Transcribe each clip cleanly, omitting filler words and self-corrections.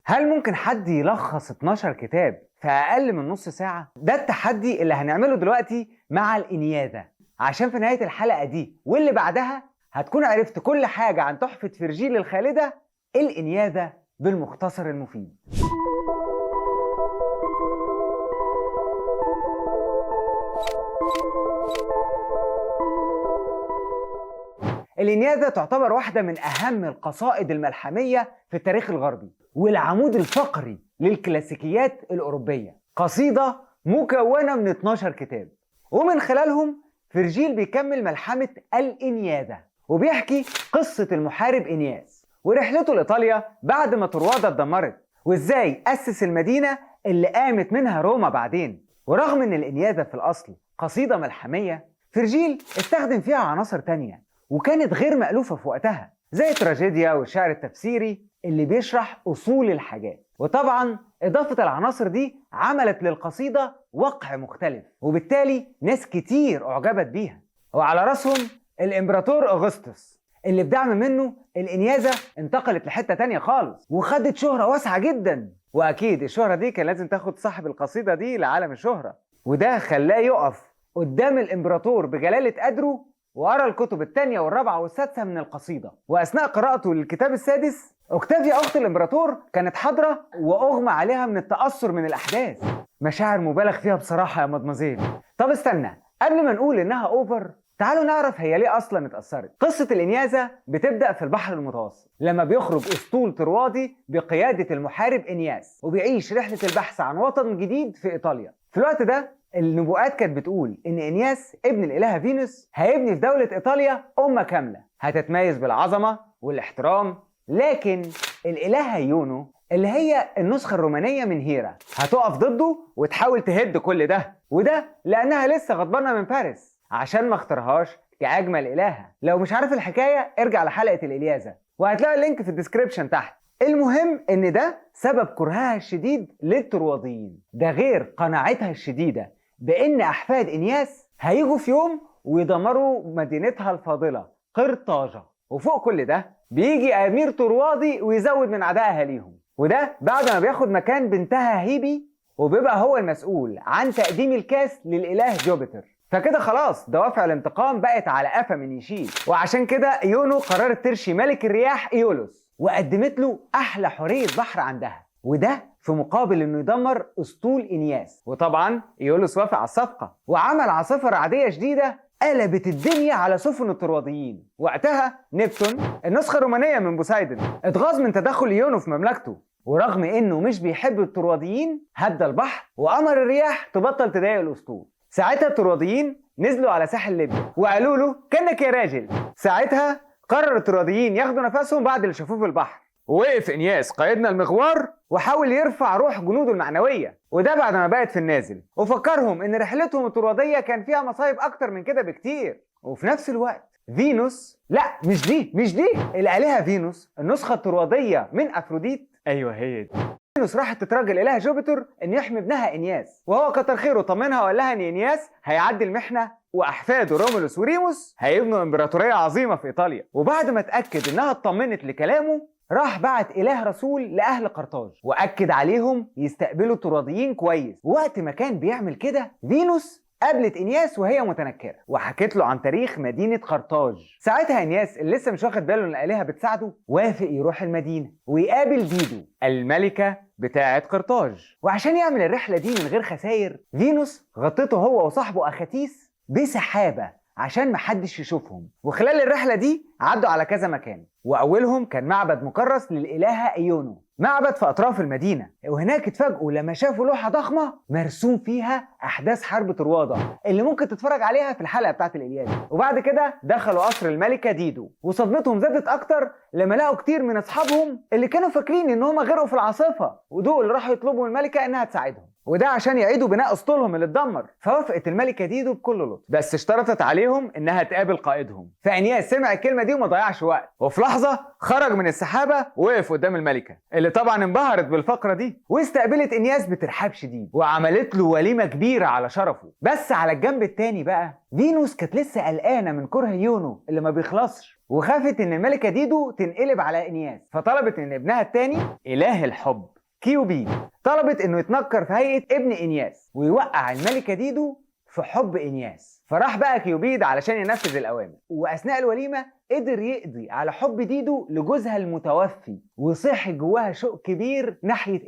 هل ممكن حد يلخص 12 كتاب في أقل من نص ساعة؟ ده التحدي اللي هنعمله دلوقتي مع الإنياذة، عشان في نهاية الحلقة دي واللي بعدها هتكون عرفت كل حاجة عن تحفة فرجيل الخالدة الإنياذة بالمختصر المفيد. الإنياذة تعتبر واحدة من أهم القصائد الملحمية في التاريخ الغربي، والعمود الفقري للكلاسيكيات الأوروبية. قصيدة مكونة من 12 كتاب، ومن خلالهم فرجيل بيكمل ملحمة الإنياذة، وبيحكي قصة المحارب إنياس ورحلته لإيطاليا بعد ما طروادة اتدمرت، وإزاي أسس المدينة اللي قامت منها روما بعدين. ورغم إن الإنياذة في الأصل قصيدة ملحمية، فرجيل استخدم فيها عناصر تانية وكانت غير مألوفة في وقتها، زي التراجيديا والشعر التفسيري اللي بيشرح أصول الحاجات. وطبعا إضافة العناصر دي عملت للقصيدة وقع مختلف، وبالتالي ناس كتير أعجبت بيها، وعلى رأسهم الإمبراطور أغسطس اللي بدعم منه الإنياذة انتقلت لحتة تانية خالص وخدت شهرة واسعة جدا. وأكيد الشهرة دي كان لازم تاخد صاحب القصيدة دي لعالم الشهرة، وده خلاه يقف قدام الإمبراطور بجلالة قدره وقرأ الكتب الثانية والرابعة والسادسة من القصيدة. وأثناء قراءته للكتاب السادس، أوكتافيا أخت الإمبراطور كانت حاضرة وأغمى عليها من التأثر من الأحداث. مشاعر مبالغ فيها بصراحة يا مدمزيل. طب استنى، قبل ما نقول إنها أوفر، تعالوا نعرف هي ليه أصلا اتأثرت. قصة الإنياذة بتبدأ في البحر المتوسط لما بيخرج أسطول طروادي بقيادة المحارب إنياس، وبيعيش رحلة البحث عن وطن جديد في إيطاليا. في الوقت ده النبوءات كانت بتقول إن إنياس ابن الإلهة فينوس هيبني في دولة إيطاليا أمة كاملة هتتميز بالعظمة والاحترام، لكن الإلهة يونو اللي هي النسخة الرومانية من هيرا هتقف ضده وتحاول تهد كل ده، وده لأنها لسه غضبانة من فارس عشان ما اختارهاش كأجمل إلهة. لو مش عارف الحكاية ارجع لحلقة الإلياذة وهتلاقي اللينك في الديسكريبشن تحت. المهم ان ده سبب كرهها الشديد للطرواديين، ده غير قناعتها الشديدة بان احفاد انياس هيجوا في يوم ويدمروا مدينتها الفاضلة قرطاجة. وفوق كل ده بيجي امير طروادي ويزود من عدائها ليهم، وده بعد ما بياخد مكان بنتها هيبي وبيبقى هو المسؤول عن تقديم الكاس للاله جوبيتر. فكده خلاص دوافع الانتقام بقت على قفا من يشيل. وعشان كده يونو قررت ترشي ملك الرياح ايولوس وقدمت له احلى حورية بحر عندها، وده في مقابل انه يدمر اسطول انياس. وطبعا ايولوس وافق على الصفقة وعمل عاصفة رعدية شديدة قلبت الدنيا على سفن الطرواديين. وقتها نبتون النسخة الرومانية من بوسايدن اتغاظ من تدخل يونو في مملكته، ورغم انه مش بيحب الطرواديين هدى البحر وامر الرياح تبطل تضايق الاسطول. ساعتها الطرواديين نزلوا على ساحل ليبيا وقالوا له كانك يا راجل. ساعتها قرر الطرواديين ياخدوا نفسهم بعد اللي شافوه في البحر، ووقف انياس قائدنا المغوار وحاول يرفع روح جنوده المعنوية، وده بعد ما بقت في النازل، وفكرهم ان رحلتهم الطروادية كان فيها مصايب اكتر من كده بكتير. وفي نفس الوقت فينوس، لا مش دي الآلهة فينوس النسخة الطروادية من أفروديت، ايوه هي دي. فينوس راحت تتراجع الإله جوبيتر ان يحمي ابنها انياس، وهو كتر خيره طمنها وقال لها ان انياس هيعدي المحنة واحفاده رومولوس وريموس هيبنوا امبراطورية عظيمة في ايطاليا. وبعد ما اتأكد انها اطمنت لكلامه راح بعت إله رسول لأهل قرطاج وأكد عليهم يستقبلوا الطرواديين كويس. وقت ما كان بيعمل كده فينوس قابلت إنياس وهي متنكرة وحكت له عن تاريخ مدينة قرطاج. ساعتها إنياس اللي لسه مش واخد باله ان الآلهة بتساعده وافق يروح المدينة ويقابل ديدو الملكة بتاعة قرطاج. وعشان يعمل الرحلة دي من غير خسائر فينوس غطته هو وصاحبه أخاتيس بسحابة عشان محدش يشوفهم. وخلال الرحلة دي عدوا على كذا مكان، وأولهم كان معبد مكرس للإلهة إيونو، معبد في أطراف المدينة. وهناك اتفاجئوا لما شافوا لوحة ضخمة مرسوم فيها أحداث حرب طروادة اللي ممكن تتفرج عليها في الحلقة بتاعت الإلياذة. وبعد كده دخلوا قصر الملكة ديدو، وصدمتهم زادت أكتر لما لقوا كتير من أصحابهم اللي كانوا فاكرين إن هم غرقوا في العاصفة، ودول راحوا يطلبوا من الملكة إنها تساعدهم، وده عشان يعيدوا بناء اسطولهم اللي اتدمر. فوافقت الملكة ديدو بكل لطف، بس اشترطت عليهم انها تقابل قائدهم. فانياس سمع الكلمة دي وما ضيعش وقت، وفي لحظة خرج من السحابة ووقف قدام الملكة اللي طبعا انبهرت بالفقرة دي، واستقبلت انياس بترحاب شديد وعملت له وليمة كبيرة على شرفه. بس على الجنب التاني بقى فينوس كانت لسه قلقانة من كره يونو اللي ما بيخلصش، وخافت ان الملكة ديدو تنقلب على انياس، فطلبت ان ابنها التاني اله الحب كيوبيد طلبت انه يتنكر في هيئة ابن انياس ويوقع الملكة ديدو في حب انياس. فراح بقى كيوبيد علشان ينفذ الاوامر، واثناء الوليمة قدر يقضي على حب ديدو لجوزها المتوفي، وصحي جواها شوق كبير ناحية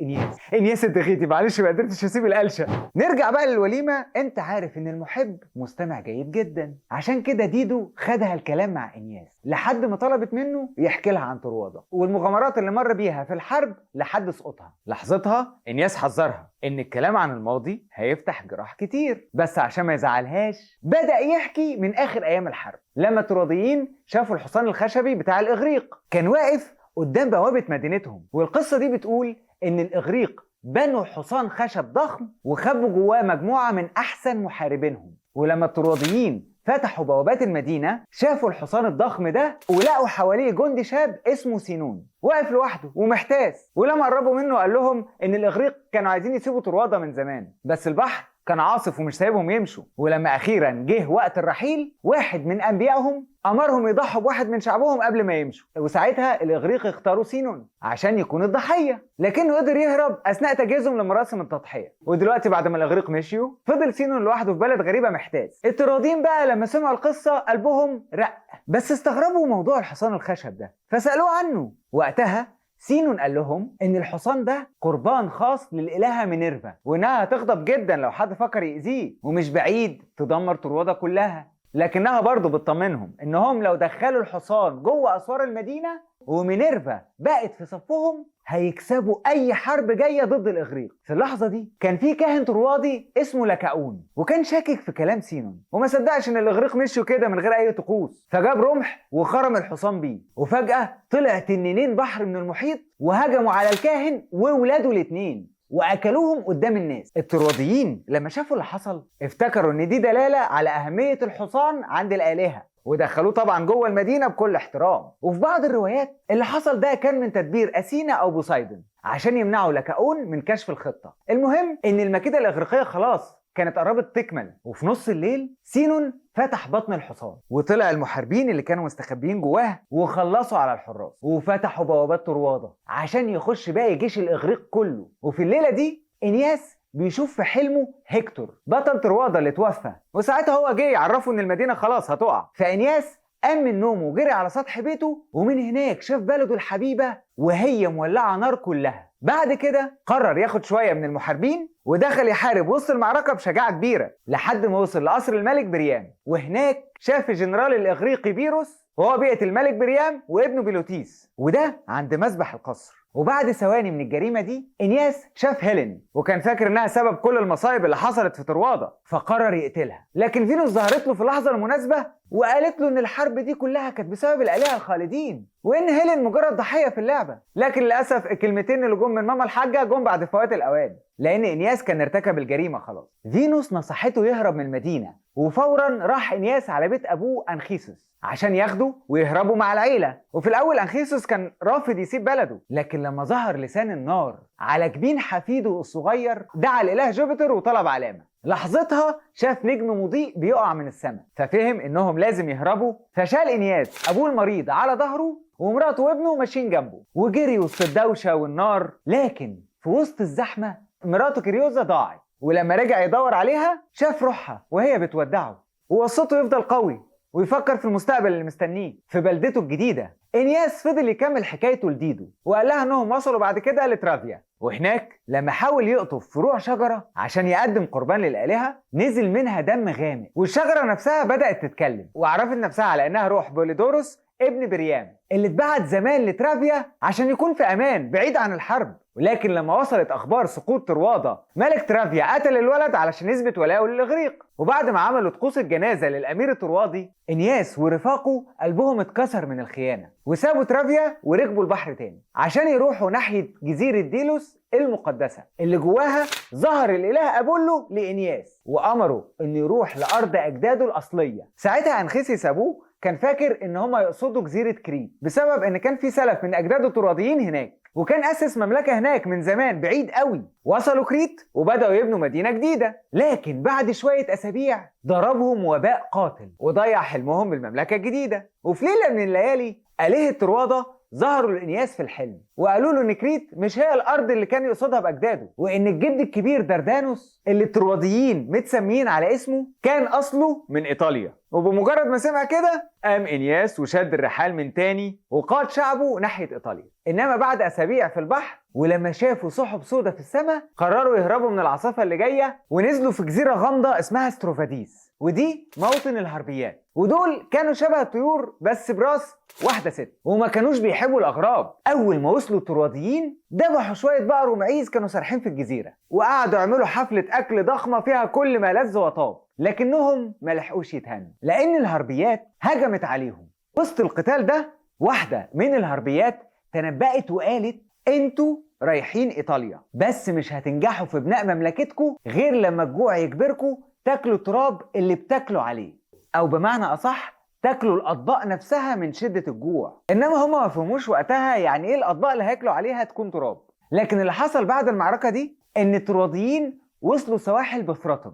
انياس انت خيتي معلش ما قدرتش اسيب القلشة. نرجع بقى للوليمة. انت عارف ان المحب مستمع جيد جدا، عشان كده ديدو خدها الكلام مع انياس لحد ما طلبت منه يحكي لها عن طروادة والمغامرات اللي مر بيها في الحرب لحد سقوطها. لحظتها انياس حذرها ان الكلام عن الماضي هيفتح جراح كتير، بس عشان ما يزعلهاش بدأ يحكي من اخر ايام الحرب لما التراديين شافوا الحصان الخشبي بتاع الاغريق كان واقف قدام بوابة مدينتهم. والقصة دي بتقول ان الاغريق بنوا حصان خشب ضخم وخبوا جواه مجموعة من احسن محاربينهم، ولما التراديين فتحوا بوابات المدينة شافوا الحصان الضخم ده ولقوا حواليه جندي شاب اسمه سينون واقف لوحده ومحتاس. ولما قربوا منه قال لهم ان الاغريق كانوا عايزين يسيبوا طروادة من زمان، بس البحر كان عاصف ومش سايبهم يمشوا. ولما اخيرا جه وقت الرحيل واحد من انبيائهم امرهم يضحوا بواحد من شعبهم قبل ما يمشوا، وساعتها الاغريق اختاروا سينون عشان يكون الضحيه، لكنه قدر يهرب اثناء تجهيزهم لمراسم التضحيه. ودلوقتي بعد ما الاغريق مشيوا فضل سينون لوحده في بلد غريبه محتاس. الترادين بقى لما سمعوا القصه قلبهم رق، بس استغربوا موضوع الحصان الخشب ده فسالوه عنه. وقتها سينون قال لهم ان الحصان ده قربان خاص للالهه مينيرفا، وانها هتغضب جدا لو حد فكر يأذيه، ومش بعيد تدمر طروادة كلها. لكنها برضه بتطمنهم انهم لو دخلوا الحصان جوه اسوار المدينه ومينيرفا بقت في صفهم هيكسبوا اي حرب جايه ضد الاغريق. في اللحظه دي كان في كاهن طروادي اسمه لكاون، وكان شاكك في كلام سينون وما صدقش ان الاغريق مشوا كده من غير اي طقوس، فجاب رمح وخرم الحصان بيه. وفجاه طلع تنين بحر من المحيط وهجموا على الكاهن وولاده الاثنين واكلوهم قدام الناس. الطرواديين لما شافوا اللي حصل افتكروا ان دي دلاله على اهميه الحصان عند الالهه، ودخلوه طبعا جوه المدينه بكل احترام. وفي بعض الروايات اللي حصل ده كان من تدبير اثينا او بوسايدن عشان يمنعوا لكاون من كشف الخطه. المهم ان المكيده الاغريقيه خلاص كانت قربت تكمل، وفي نص الليل سينون فتح بطن الحصان وطلع المحاربين اللي كانوا مستخبيين جواه وخلصوا على الحراس وفتحوا بوابات طروادة عشان يخش باقي جيش الاغريق كله. وفي الليله دي انياس بيشوف في حلمه هيكتور بطل طروادة اللي توفى، وساعتها هو جه يعرفه ان المدينه خلاص هتقع. فانياس قام من نومه وجري على سطح بيته، ومن هناك شاف بلده الحبيبه وهي مولعه نار كلها. بعد كده قرر ياخد شويه من المحاربين ودخل يحارب وسط المعركه بشجاعه كبيره لحد ما وصل لقصر الملك بريام، وهناك شاف الجنرال الاغريقي بيروس وهو بيقتل الملك بريام وابنه بيلوتيس، وده عند مسبح القصر. وبعد ثواني من الجريمه دي انياس شاف هيلين وكان فاكر انها سبب كل المصايب اللي حصلت في طروادة، فقرر يقتلها. لكن فينوس ظهرت له في اللحظه المناسبه وقالت له ان الحرب دي كلها كانت بسبب الالهه الخالدين، وان هيلين مجرد ضحيه في اللعبه. لكن للاسف الكلمتين اللي جم من ماما الحاجه جم بعد فوات الاوان، لان انياس كان ارتكب الجريمه خلاص. فينوس نصحته يهرب من المدينه، وفورا راح انياس على بيت ابوه انخيسوس عشان ياخده ويهربوا مع العيله. وفي الاول انخيسوس كان رافض يسيب بلده، لكن لما ظهر لسان النار على جبين حفيده الصغير دعا الاله جوبيتر وطلب علامه. لحظتها شاف نجم مضيء بيقع من السماء ففهم انهم لازم يهربوا، فشال انياس ابوه المريض على ظهره ومراته وابنه ماشيين جنبه وجري وسط الدوشه والنار. لكن في وسط الزحمه مراته كريوزا ضاعت، ولما رجع يدور عليها شاف روحها وهي بتودعه ووصته يفضل قوي ويفكر في المستقبل اللي مستنيه في بلدته الجديده. انياس فضل يكمل حكايته لديدو وقال لها انهم وصلوا بعد كده لترافيا، وهناك لما حاول يقطف فروع شجره عشان يقدم قربان للالهه نزل منها دم غامق، والشجره نفسها بدات تتكلم وعرفت نفسها على انها روح بوليدوروس ابن بريام اللي اتبعت زمان لترافيا عشان يكون في امان بعيد عن الحرب. ولكن لما وصلت اخبار سقوط طروادة ملك ترافيا قتل الولد علشان يثبت ولاءه للاغريق. وبعد ما عملوا طقوس الجنازه للامير الطروادي انياس ورفاقه قلبهم اتكسر من الخيانه وسابوا ترافيا وركبوا البحر تاني عشان يروحوا ناحيه جزيره ديلوس المقدسه اللي جواها ظهر الاله ابولو لانياس وامره انه يروح لارض اجداده الاصليه. ساعتها انخيسيس ابوه كان فاكر ان هما يقصدوا جزيره كريت بسبب ان كان في سلف من اجداده الطرواديين هناك، وكان اسس مملكه هناك من زمان بعيد قوي. وصلوا كريت وبداوا يبنوا مدينه جديده، لكن بعد شويه اسابيع ضربهم وباء قاتل وضيع حلمهم بالمملكه الجديده. وفي ليله من الليالي آلهة طروادة ظهروا لإنياس في الحلم وقالوا له ان كريت مش هي الارض اللي كان يقصدها باجداده، وان الجد الكبير دردانوس اللي الترواديين متسميين على اسمه كان اصله من ايطاليا. وبمجرد ما سمع كده قام انياس وشد الرحال من تاني وقاد شعبه ناحيه ايطاليا. انما بعد اسابيع في البحر ولما شافوا سحب سودا في السماء قرروا يهربوا من العاصفه اللي جايه ونزلوا في جزيره غامضه اسمها ستروفاديس، ودي موطن الهربيات. ودول كانوا شبه الطيور بس براس واحده ست، وما كانوش بيحبوا الاغراب. اول ما وصلوا الترواديين ذبحوا شويه بقر ومعيز كانوا سارحين في الجزيره، وقعدوا يعملوا حفله اكل ضخمه فيها كل ما لذ وطاب، لكنهم ما لحقوش يتهنوا لان الهربيات هجمت عليهم. وسط القتال ده واحده من الهربيات تنبأت وقالت انتوا رايحين ايطاليا بس مش هتنجحوا في بناء مملكتكم غير لما الجوع يجبركم تاكلوا التراب اللي بتاكلوا عليه، او بمعنى اصح تاكلوا الاطباق نفسها من شده الجوع. انما هم ما فهموش وقتها يعني ايه الاطباق اللي هياكلوا عليها تكون تراب. لكن اللي حصل بعد المعركه دي ان الترواديين وصلوا سواحل بفرطم،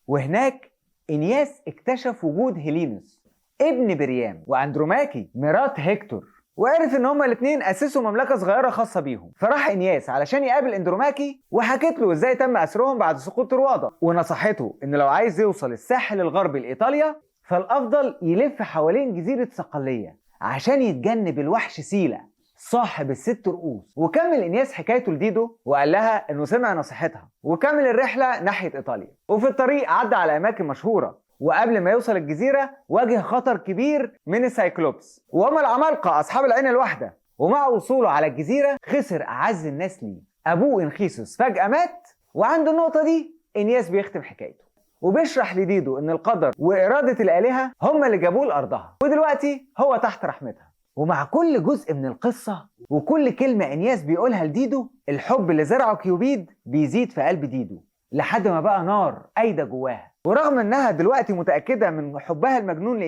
وهناك انياس اكتشف وجود هيلينوس ابن بريام واندروماكي مرات هيكتور، وعرف ان هما الاثنين اسسوا مملكه صغيره خاصه بيهم. فراح انياس علشان يقابل اندروماكي وحكت له ازاي تم اسرهم بعد سقوط طروادة، ونصحته ان لو عايز يوصل الساحل الغربي لايطاليا فالافضل يلف حوالين جزيره صقليه عشان يتجنب الوحش سيلا صاحب الست رؤوس. وكمل انياس حكايته لديدو وقال لها انه سمع نصيحتها وكمل الرحله ناحيه ايطاليا. وفي الطريق عدى على اماكن مشهوره، وقبل ما يوصل الجزيرة واجه خطر كبير من السايكلوبس وهم العمالقة أصحاب العين الواحدة. ومع وصوله على الجزيرة خسر أعز الناس ليه، أبوه إنخيسوس فجأة مات. وعند النقطة دي إنياس بيختم حكايته وبيشرح لديدو إن القدر وإرادة الآلهة هم اللي جابوه لأرضها، ودلوقتي هو تحت رحمتها. ومع كل جزء من القصة وكل كلمة إنياس بيقولها لديدو الحب اللي زرعه كيوبيد بيزيد في قلب ديدو لحد ما بقى نار قايدة جواها. ورغم انها دلوقتي متأكدة من حبها المجنون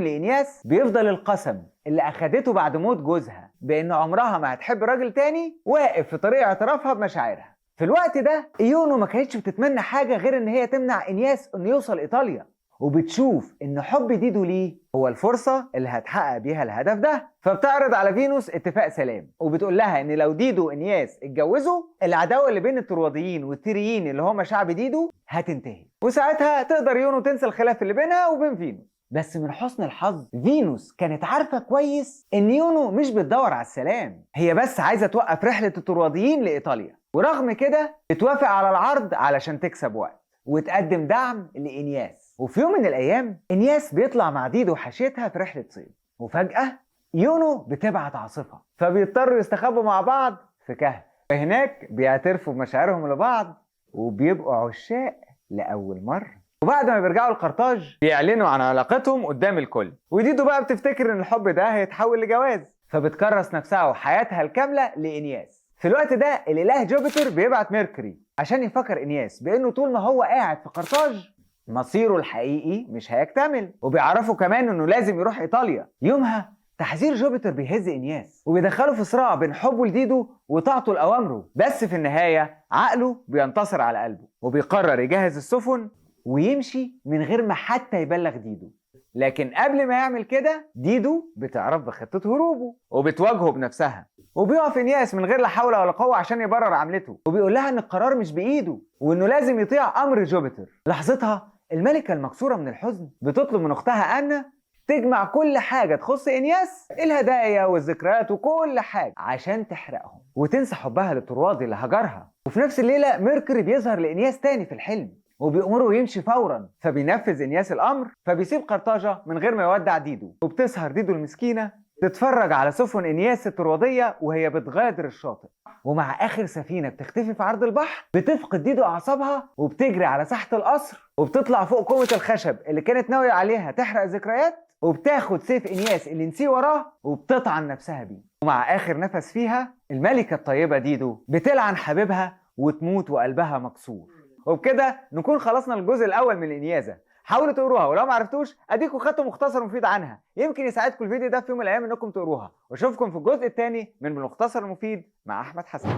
لإنياس بيفضل القسم اللي أخدته بعد موت جوزها بأن عمرها ما هتحب راجل تاني واقف في طريق اعترافها بمشاعرها. في الوقت ده إيونو ما كانتش بتتمنى حاجة غير ان هي تمنع إنياس انه يوصل إيطاليا، وبتشوف ان حب ديدو ليه هو الفرصة اللي هتحقق بيها الهدف ده. فبتعرض على فينوس اتفاق سلام وبتقول لها ان لو ديدو وانياس اتجوزوا العداوة اللي بين الترواديين والتيريين اللي هم شعب ديدو هتنتهي، وساعتها تقدر يونو تنسى الخلاف اللي بينها وبين فينوس. بس من حسن الحظ فينوس كانت عارفة كويس ان يونو مش بتدور على السلام، هي بس عايزة توقف رحلة الترواديين لإيطاليا. ورغم كده بتوافق على العرض علشان تكسب وقت وتقدم دعم لإنياس. وفي يوم من الأيام إنياس بيطلع مع ديدو وحشيتها في رحلة صيد، وفجأة يونو بتبعت عاصفة فبيضطروا يستخبوا مع بعض في كهف. هناك بيعترفوا بمشاعرهم لبعض وبيبقوا عشاق لأول مرة. وبعد ما بيرجعوا لقرطاج بيعلنوا عن علاقتهم قدام الكل، وديدو بقى بتفتكر ان الحب ده هيتحول لجواز فبتكرس نفسها وحياتها الكاملة لإنياس. في الوقت ده الإله جوبيتر بيبعت ميركوري عشان يفكر إنياس بأنه طول ما هو قاعد في قرطاج مصيره الحقيقي مش هيكتمل، وبيعرفوا كمان انه لازم يروح ايطاليا. يومها تحذير جوبيتر بيهز انياس وبيدخله في صراع بين حبه لديدو وطاعته لأوامره، بس في النهاية عقله بينتصر على قلبه وبيقرر يجهز السفن ويمشي من غير ما حتى يبلغ ديدو. لكن قبل ما يعمل كده ديدو بتعرف بخطة هروبه وبتواجهه بنفسها، وبيقف انياس من غير لا حول ولا قوة عشان يبرر عملته، وبيقول لها ان القرار مش بإيده وانه لازم يطيع امر جوبيتر. لحظتها الملكة المكسورة من الحزن بتطلب من اختها أنا تجمع كل حاجة تخص إنياس، الهدايا والذكريات وكل حاجة، عشان تحرقهم وتنسى حبها للطروادي اللي هجرها. وفي نفس الليلة ميركوري بيظهر لإنياس تاني في الحلم وبيأمره يمشي فورا، فبينفذ إنياس الأمر فبيسيب قرطاجة من غير ما يودع ديدو. وبتسهر ديدو المسكينة تتفرج على سفن إنياس الطروادية وهي بتغادر الشاطئ، ومع آخر سفينة بتختفي في عرض البحر بتفقد ديدو أعصابها وبتجري على ساحة القصر وبتطلع فوق كومة الخشب اللي كانت ناوية عليها تحرق ذكريات، وبتاخد سيف إنياس اللي نسيه وراه وبتطعن نفسها بيه. ومع آخر نفس فيها الملكة الطيبة ديدو بتلعن حبيبها وتموت وقلبها مكسور. وبكده نكون خلصنا الجزء الأول من الإنيازة. حاولوا تقروها، ولو ما عرفتوش اديكم خدتوا مختصر مفيد عنها، يمكن يساعدكم الفيديو ده في يوم من الايام انكم تقروها. واشوفكم في الجزء الثاني من المختصر المفيد مع احمد حسن.